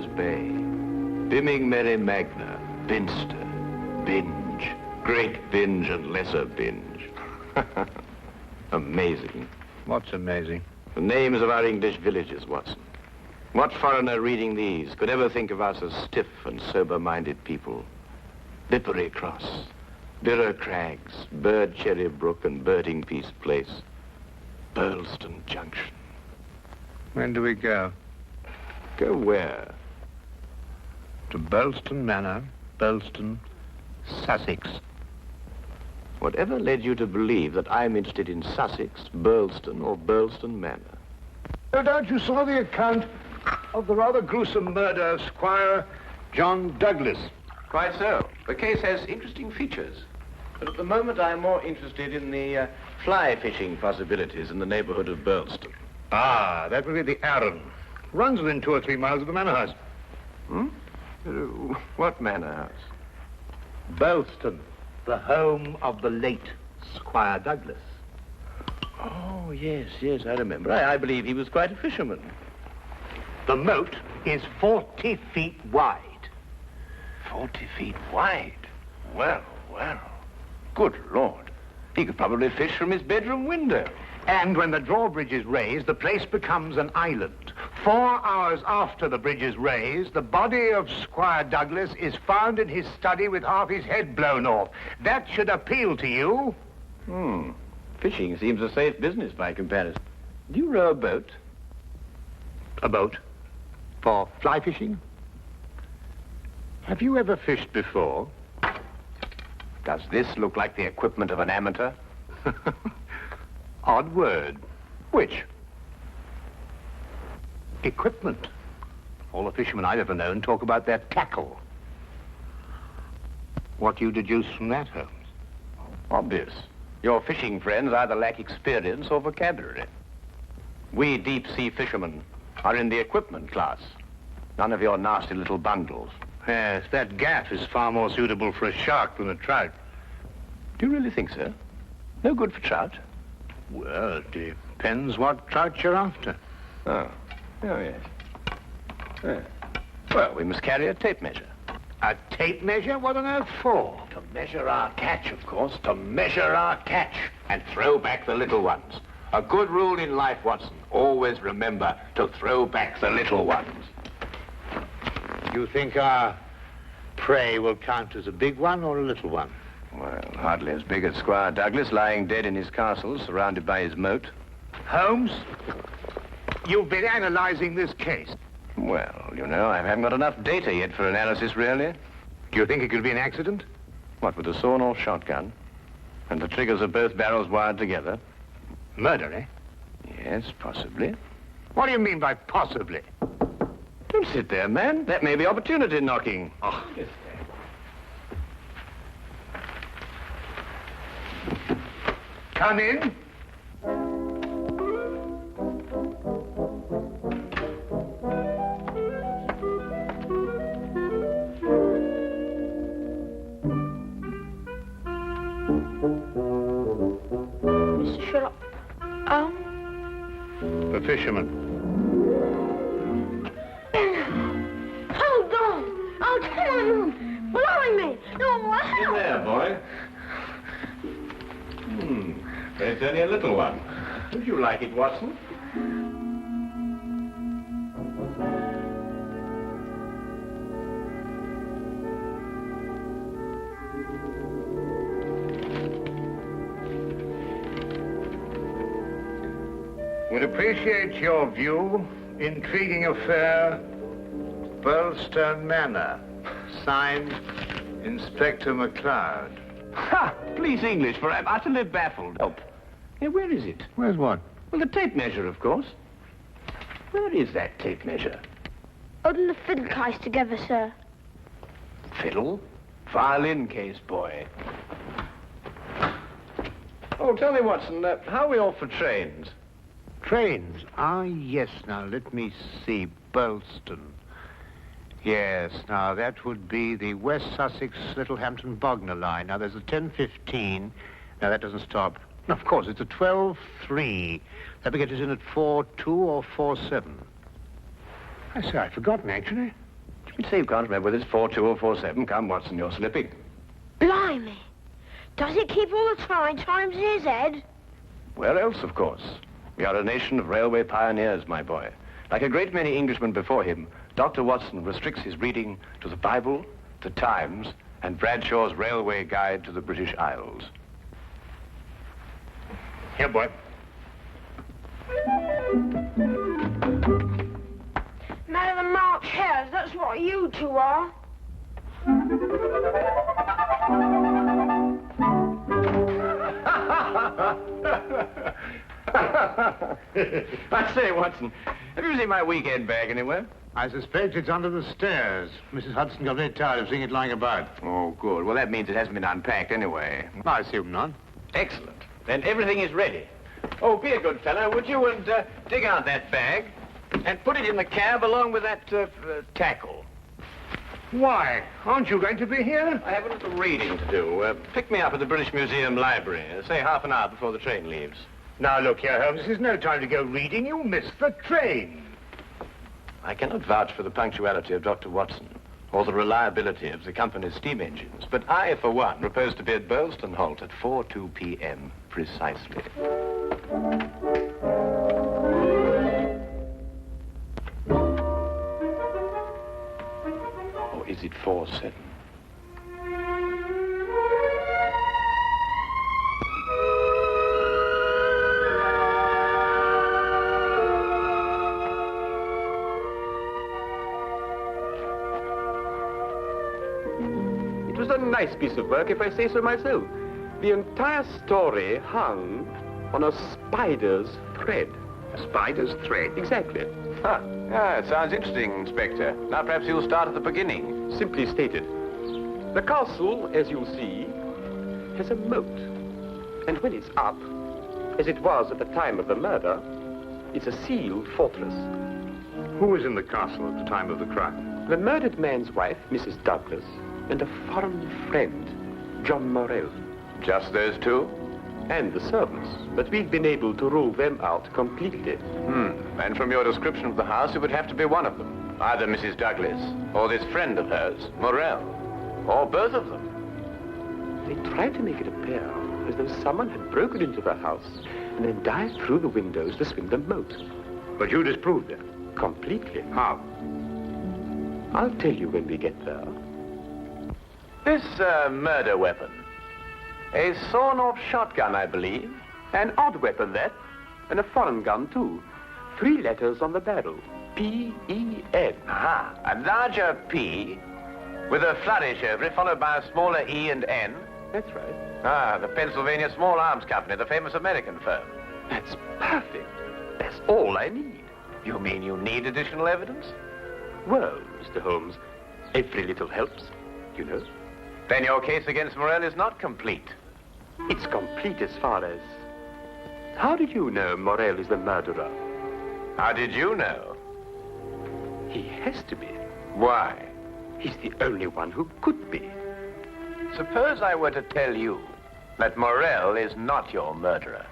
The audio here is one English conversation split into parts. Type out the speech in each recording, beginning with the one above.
Bowler's Bay, Bimming Mary Magna, Binster, Binge, Great Binge and Lesser Binge. Amazing. What's amazing? The names of our English villages, Watson. What foreigner reading these could ever think of us as stiff and sober-minded people? Lippery Cross, Birrer Crags, Bird Cherry Brook and Birding Piece Place, Burlston Junction. When do we go? Go where? To Burlston Manor, Burlston, Sussex. Whatever led you to believe that I'm interested in Sussex, Burlston, or Burlston Manor? No doubt you saw the account of the rather gruesome murder of Squire John Douglas. Quite so. The case has interesting features. But at the moment, I'm more interested in the fly fishing possibilities in the neighborhood of Burlston. Ah, that would be the Arun. Runs within 2 or 3 miles of the manor house. Hmm? What manor house? Burlston, the home of the late Squire Douglas. Oh, yes, I remember. I believe he was quite a fisherman. The moat is 40 feet wide. 40 feet wide? Well. Good Lord. He could probably fish from his bedroom window. And when the drawbridge is raised, the place becomes an island. 4 hours after the bridge is raised, the body of Squire Douglas is found in his study with half his head blown off. That should appeal to you. Fishing seems a safe business by comparison. Do you row a boat? A boat? For fly fishing? Have you ever fished before? Does this look like the equipment of an amateur? Odd word. Which? Equipment. All the fishermen I've ever known talk about their tackle. What do you deduce from that, Holmes? Obvious. Your fishing friends either lack experience or vocabulary. We deep-sea fishermen are in the equipment class. None of your nasty little bundles. Yes, that gaff is far more suitable for a shark than a trout. Do you really think so? No good for trout? Well, it depends what trout you're after. Oh yes. Well, we must carry a tape measure. A tape measure? What on earth for? To measure our catch, of course. To measure our catch and throw back the little ones. A good rule in life, Watson. Always remember to throw back the little ones. You think our prey will count as a big one or a little one? Well, hardly as big as Squire Douglas lying dead in his castle, surrounded by his moat. Holmes, you've been analyzing this case. Well, you know, I haven't got enough data yet for analysis, really. Do you think it could be an accident? What, with a sawn-off shotgun? And the triggers of both barrels wired together? Murder, eh? Yes, possibly. What do you mean by possibly? Don't sit there, man. That may be opportunity knocking. Oh. Come in. Mr. Sherlock, The fisherman. Hold on! Oh, come on! Blowing me! No, In there, boy. It's only a little one. Would you like it, Watson? Would appreciate your view. Intriguing affair, Burlston Manor. Signed, Inspector MacLeod. Ha! Please, English, for I'm utterly baffled. Oh, yeah, where is it? Where's what? Well, the tape measure, of course. Where is that tape measure? Holding the fiddle case together, sir. Fiddle? Violin case, boy. Oh, tell me, Watson, how are we off for trains? Trains? Ah, yes. Now, let me see. Burlston. Yes, now, that would be the West Sussex Littlehampton Bognor line. Now, there's a 10:15. Now, that doesn't stop. Of course, it's a 12:3. That will get us in at 4:2 or 4:7. I say, I'd forgotten, actually. You'd say you can't remember whether it's 4-2 or 4-7. Come, Watson, you're slipping. Blimey. Does it keep all the times in his head? Where else, of course? We are a nation of railway pioneers, my boy. Like a great many Englishmen before him, Dr. Watson restricts his reading to the Bible, the Times, and Bradshaw's Railway Guide to the British Isles. Here, boy. Man of the March Hares, that's what you two are. I say, Watson, have you seen my weekend bag anywhere? I suspect it's under the stairs. Mrs. Hudson got very tired of seeing it lying about. Oh, good. Well, that means it hasn't been unpacked anyway. I assume not. Excellent. Then everything is ready. Oh, be a good fellow, would you, and dig out that bag and put it in the cab along with that tackle. Why? Aren't you going to be here? I have a little reading to do. Pick me up at the British Museum Library, say half an hour before the train leaves. Now, look here, Holmes. This is no time to go reading. You'll miss the train. I cannot vouch for the punctuality of Dr. Watson or the reliability of the company's steam engines, but I, for one, propose to be at Boylston Halt at 4:02 p.m. precisely. Or is it 4:07? It was a nice piece of work, if I say so myself. The entire story hung on a spider's thread. A spider's thread? Exactly. Huh. Yeah, it sounds interesting, Inspector. Now perhaps you'll start at the beginning. Simply stated, the castle, as you'll see, has a moat. And when it's up, as it was at the time of the murder, it's a sealed fortress. Who was in the castle at the time of the crime? The murdered man's wife, Mrs. Douglas, and a foreign friend, John Morell. Just those two? And the servants, but we've been able to rule them out completely. And from your description of the house, it would have to be one of them. Either Mrs. Douglas, or this friend of hers, Morell, or both of them. They tried to make it appear as though someone had broken into the house and then dived through the windows to swim the moat. But you disproved it. Completely. How? I'll tell you when we get there. This murder weapon. A sawn-off shotgun, I believe. An odd weapon, that. And a foreign gun, too. 3 letters on the barrel. P-E-N. Aha. A larger P with a flourish over it, followed by a smaller E and N. That's right. Ah, the Pennsylvania Small Arms Company, the famous American firm. That's perfect. That's all I need. You mean you need additional evidence? Well, Mr. Holmes, every little helps, you know. Then your case against Morell is not complete. It's complete as far as... How did you know Morell is the murderer? How did you know? He has to be. Why? He's the only one who could be. Suppose I were to tell you that Morell is not your murderer.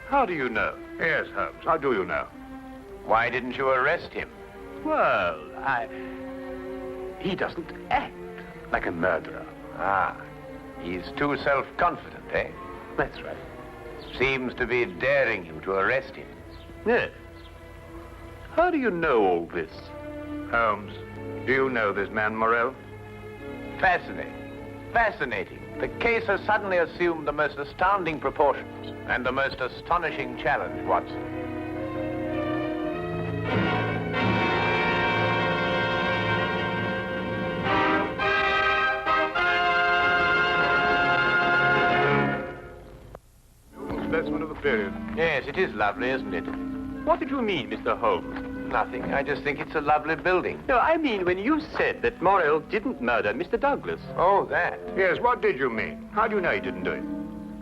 How do you know? Yes, Holmes. How do you know? Why didn't you arrest him? Well, He doesn't act like a murderer. Ah, he's too self-confident, eh? That's right. Seems to be daring you to arrest him. Yes. How do you know all this? Holmes, do you know this man Morell? Fascinating. Fascinating. The case has suddenly assumed the most astounding proportions and the most astonishing challenge, Watson. Specimen of the period. Yes, it is lovely, isn't it? What did you mean, Mr. Holmes? Nothing. I just think it's a lovely building. No, I mean when you said that Morell didn't murder Mr. Douglas. Oh, that. Yes, what did you mean? How do you know he didn't do it?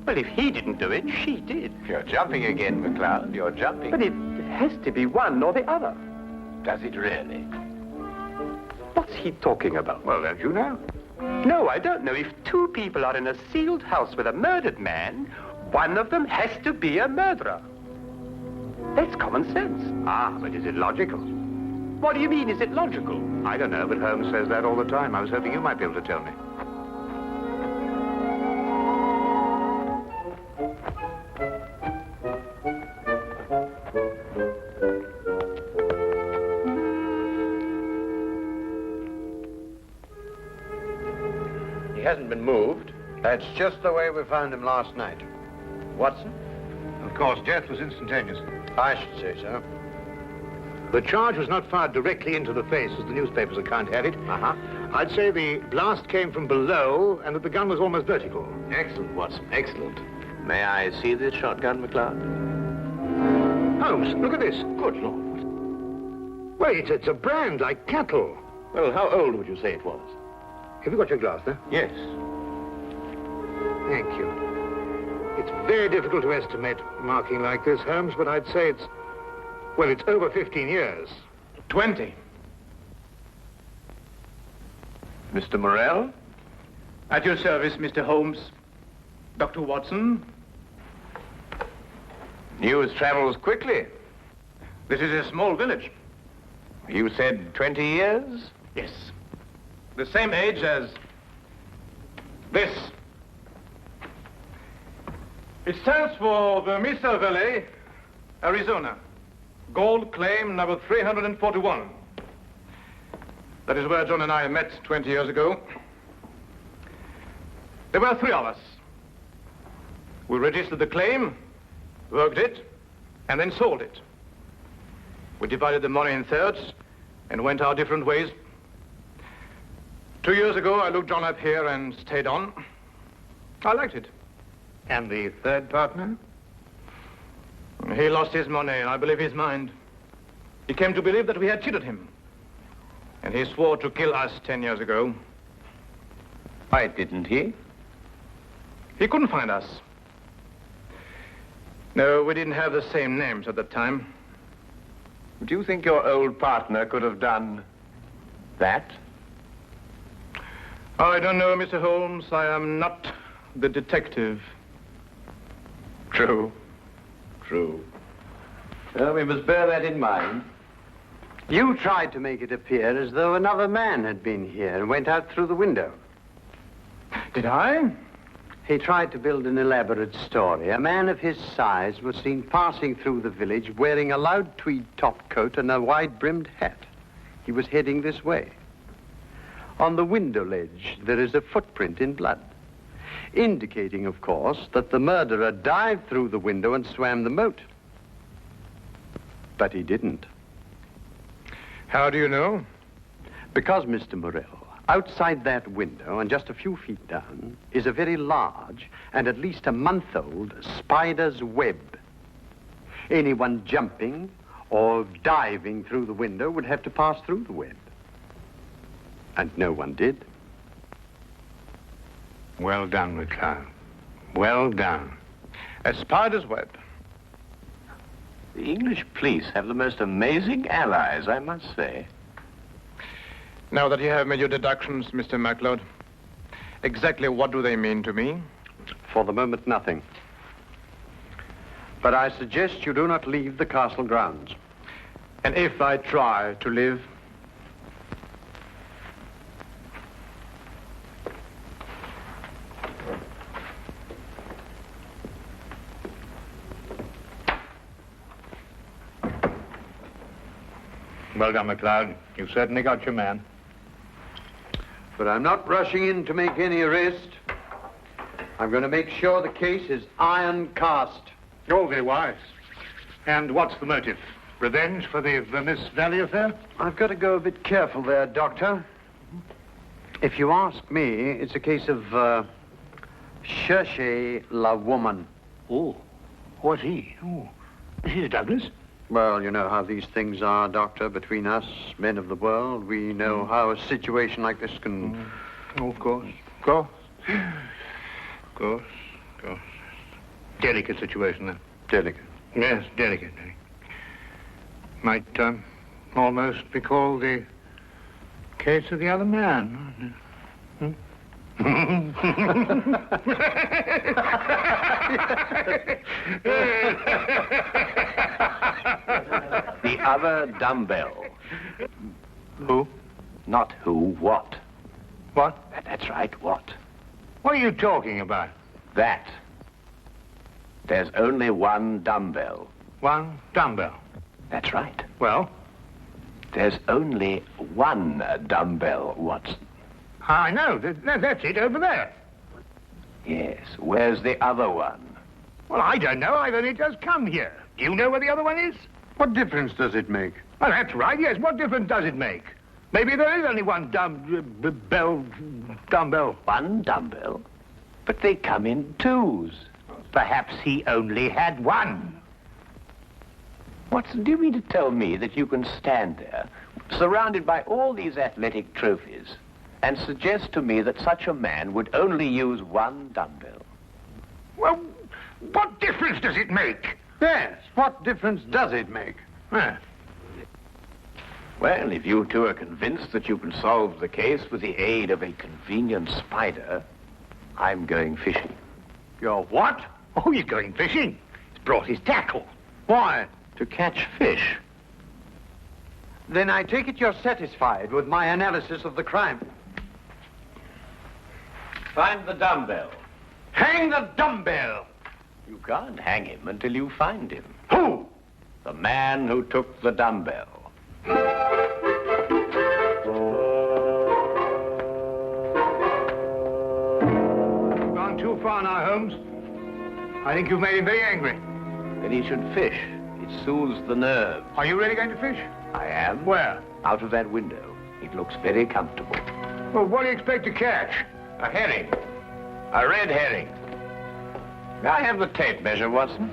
Well, if he didn't do it, she did. You're jumping again, McCloud. You're jumping. But it has to be one or the other. Does it really? What's he talking about? Well, don't you know? No, I don't know. If 2 people are in a sealed house with a murdered man, one of them has to be a murderer. That's common sense. Ah, but is it logical? What do you mean? Is it logical? I don't know, but Holmes says that all the time. I was hoping you might be able to tell me. He hasn't been moved. That's just the way we found him last night. Watson? Of course, death was instantaneous. I should say so. The charge was not fired directly into the face, as the newspapers account have it. Uh-huh. I'd say the blast came from below and that the gun was almost vertical. Excellent, Watson, excellent. May I see this shotgun, McLeod? Holmes, look at this. Good Lord. Wait, it's a brand like cattle. Well, how old would you say it was? Have you got your glass there? Yes. Thank you. It's very difficult to estimate marking like this, Holmes, but I'd say it's over 15 years. 20. Mr. Morrell? At your service, Mr. Holmes. Dr. Watson. News travels quickly. This is a small village. You said 20 years? Yes. The same age as this. It stands for the Mesa Valley, Arizona. Gold claim number 341. That is where John and I met 20 years ago. There were 3 of us. We registered the claim, worked it, and then sold it. We divided the money in thirds and went our different ways. 2 years ago, I looked John up here and stayed on. I liked it. And the third partner? He lost his money, and I believe his mind. He came to believe that we had cheated him. And he swore to kill us 10 years ago. Why didn't he? He couldn't find us. No, we didn't have the same names at that time. Do you think your old partner could have done that? I don't know, Mr. Holmes. I am not the detective. True. True. Well, we must bear that in mind. You tried to make it appear as though another man had been here and went out through the window. Did I? He tried to build an elaborate story. A man of his size was seen passing through the village wearing a loud tweed topcoat and a wide-brimmed hat. He was heading this way. On the window ledge, there is a footprint in blood, indicating, of course, that the murderer dived through the window and swam the moat. But he didn't. How do you know? Because, Mr. Morrell, outside that window and just a few feet down is a very large and at least a month-old spider's web. Anyone jumping or diving through the window would have to pass through the web. And no one did. Well done, McLeod. Well done. A spider's web. The English police have the most amazing allies, I must say. Now that you have made your deductions, Mr. MacLeod, exactly what do they mean to me? For the moment, nothing. But I suggest you do not leave the castle grounds. And if I try to live? Well done, McLeod. You've certainly got your man. But I'm not rushing in to make any arrest. I'm going to make sure the case is iron cast. Oh, very wise. And what's the motive? Revenge for the Vermis Valley affair? I've got to go a bit careful there, Doctor. If you ask me, it's a case of, cherchez la woman. Oh, what's he? Oh, is he Douglas? Well, you know how these things are, Doctor, between us, men of the world. We know how a situation like this can... Oh, of course. Of course. Of course. Of course. Delicate situation, then. Delicate. Yes, delicate. Might almost be called the case of the other man. Hmm? The other dumbbell. Who? Not who, what? What? That's right, what? What are you talking about? That. There's only one dumbbell. One dumbbell. That's right. Well, There's only one dumbbell, Watson. I know. That's it over there. Yes, where's the other one? Well, I don't know. I've only just come here. Do you know where the other one is? What difference does it make? Well, that's right, yes. What difference does it make? Maybe there is only one dumbbell. One dumbbell? But they come in twos. Perhaps he only had one. Watson, do you mean to tell me that you can stand there, surrounded by all these athletic trophies, and suggest to me that such a man would only use one dumbbell? Well, what difference does it make? Yes, what difference does it make? Huh. Well, if you two are convinced that you can solve the case with the aid of a convenient spider, I'm going fishing. You're what? Oh, he's going fishing. He's brought his tackle. Why? To catch fish. Then I take it you're satisfied with my analysis of the crime. Find the dumbbell. Hang the dumbbell. You can't hang him until you find him. Who? The man who took the dumbbell. You've gone too far now, Holmes. I think you've made him very angry. Then he should fish. It soothes the nerves. Are you really going to fish? I am. Where? Out of that window. It looks very comfortable. Well, what do you expect to catch? A herring. A red herring. May I have the tape measure, Watson?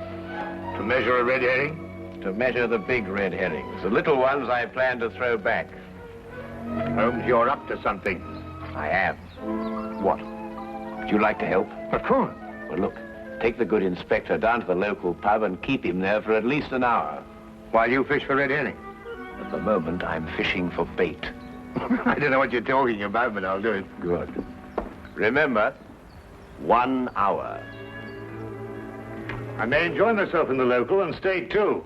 To measure a red herring? To measure the big red herrings. The little ones I plan to throw back. Holmes, you're up to something. I am. What? Would you like to help? Of course. Well, look. Take the good inspector down to the local pub and keep him there for at least an hour. While you fish for red herring? At the moment, I'm fishing for bait. I don't know what you're talking about, but I'll do it. Good. Remember, 1 hour. I may enjoy myself in the local and stay too.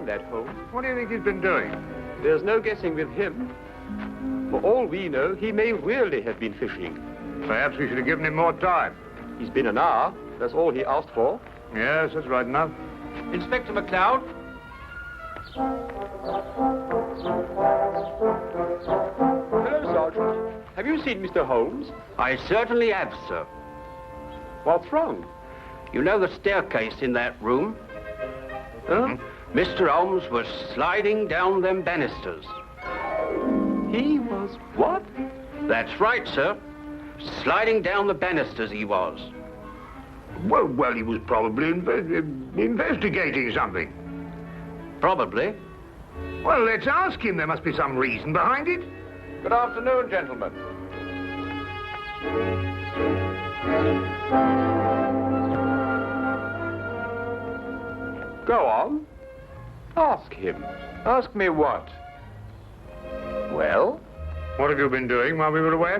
That Holmes. What do you think he's been doing? There's no guessing with him. For all we know, he may really have been fishing. Perhaps we should have given him more time. He's been an hour. That's all he asked for. Yes, that's right enough. Inspector McLeod? Hello, Sergeant. Have you seen Mr. Holmes? I certainly have, sir. What's wrong? You know the staircase in that room? Huh? Mr. Holmes was sliding down them banisters. He was what? That's right, sir. Sliding down the banisters he was. Well, he was probably investigating something. Probably. Well, let's ask him. There must be some reason behind it. Good afternoon, gentlemen. Go on. Ask him. Ask me what? Well? What have you been doing while we were away?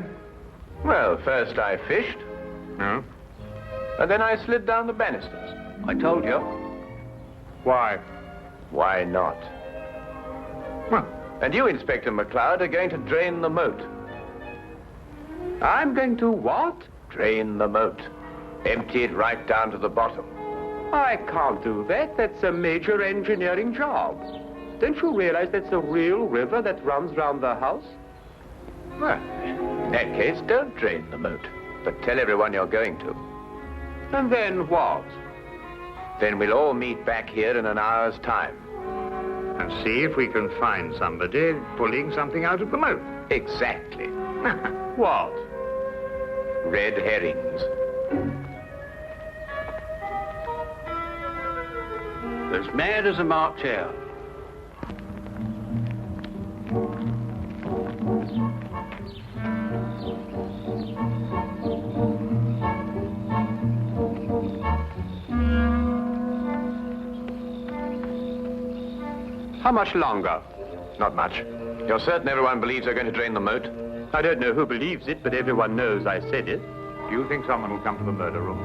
Well, first I fished, No. and then I slid down the banisters. I told you. Why? Why not? Well, And you, Inspector McLeod, are going to drain the moat. I'm going to what? Drain the moat. Empty it right down to the bottom. I can't do that. That's a major engineering job. Don't you realize that's a real river that runs round the house? Well, in that case, don't drain the moat, but tell everyone you're going to. And then what? Then we'll all meet back here in an hour's time. and see if we can find somebody pulling something out of the moat. Exactly. What? Red herrings. As mad as a March hare. How much longer? Not much. You're certain everyone believes they're going to drain the moat? I don't know who believes it, but everyone knows I said it. Do you think someone will come to the murder room?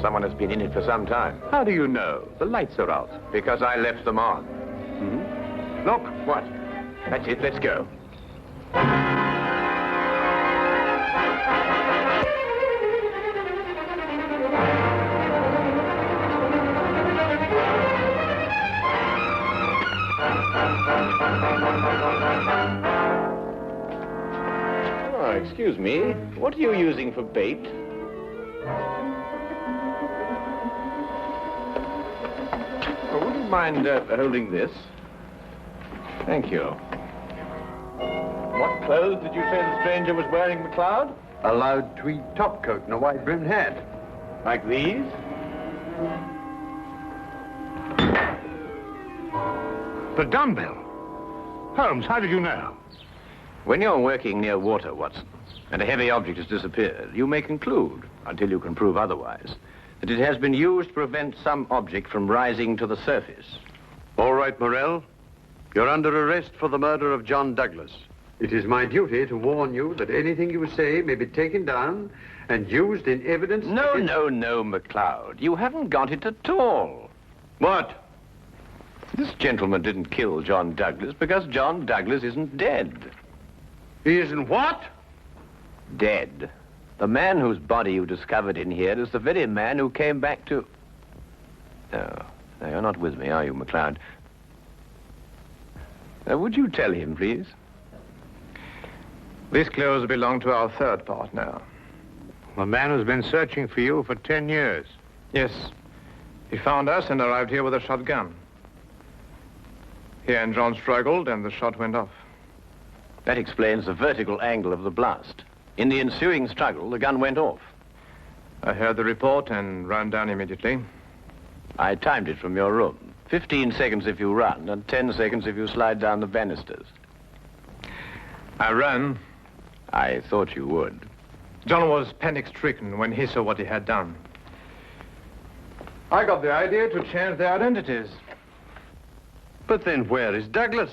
Someone has been in it for some time. How do you know? The lights are out. Because I left them on. Look, what? That's it, let's go. Oh, excuse me. What are you using for bait? Oh, would you mind holding this? Thank you. What clothes did you say the stranger was wearing, McLeod? A loud tweed topcoat and a wide-brimmed hat. Like these? The dumbbell. Holmes, how did you know? When you're working near water, Watson, and a heavy object has disappeared, you may conclude, until you can prove otherwise, that it has been used to prevent some object from rising to the surface. All right, Morrell. You're under arrest for the murder of John Douglas. It is my duty to warn you that anything you say may be taken down and used in evidence... No, McLeod. You haven't got it at all. What? This gentleman didn't kill John Douglas because John Douglas isn't dead. He isn't what? Dead. The man whose body you discovered in here is the very man who came back to... No, you're not with me, are you, McLeod? Would you tell him, please? These clothes belong to our third partner. The man who's been searching for you for 10 years. Yes. He found us and arrived here with a shotgun. He and John struggled, and the shot went off. That explains the vertical angle of the blast. In the ensuing struggle, the gun went off. I heard the report and ran down immediately. I timed it from your room. 15 seconds if you run, and 10 seconds if you slide down the banisters. I ran. I thought you would. John was panic-stricken when he saw what he had done. I got the idea to change their identities. But then where is Douglas?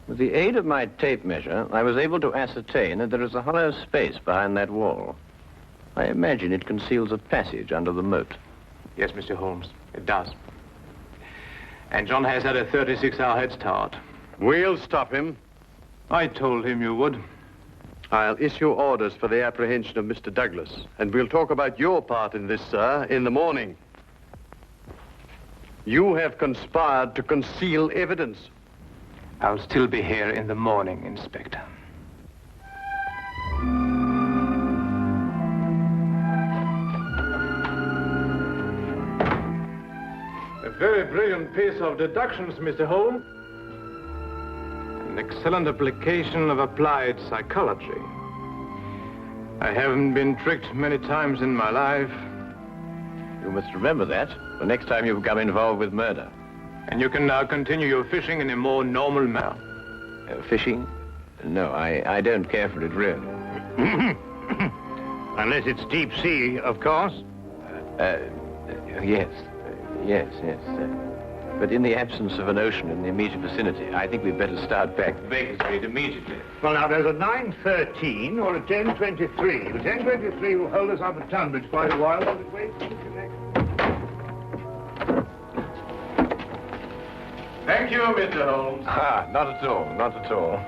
With the aid of my tape measure, I was able to ascertain that there is a hollow space behind that wall. I imagine it conceals a passage under the moat. Yes, Mr. Holmes, it does. And John has had a 36-hour head start. We'll stop him. I told him you would. I'll issue orders for the apprehension of Mr. Douglas, and we'll talk about your part in this, sir, in the morning. You have conspired to conceal evidence. I'll still be here in the morning, Inspector. A very brilliant piece of deductions, Mr. Holmes. An excellent application of applied psychology. I haven't been tricked many times in my life. You must remember that the next time you become involved with murder. And you can now continue your fishing in a more normal manner. Fishing? No, I don't care for it, really. Unless it's deep sea, of course. Yes. But in the absence of an ocean in the immediate vicinity, I think we'd better start back to Baker Street immediately. Well, now, there's a 9:13 or a 10:23. The 10:23 will hold us up at Tunbridge quite a while. Will it wait? Thank you, Mr. Holmes. Not at all.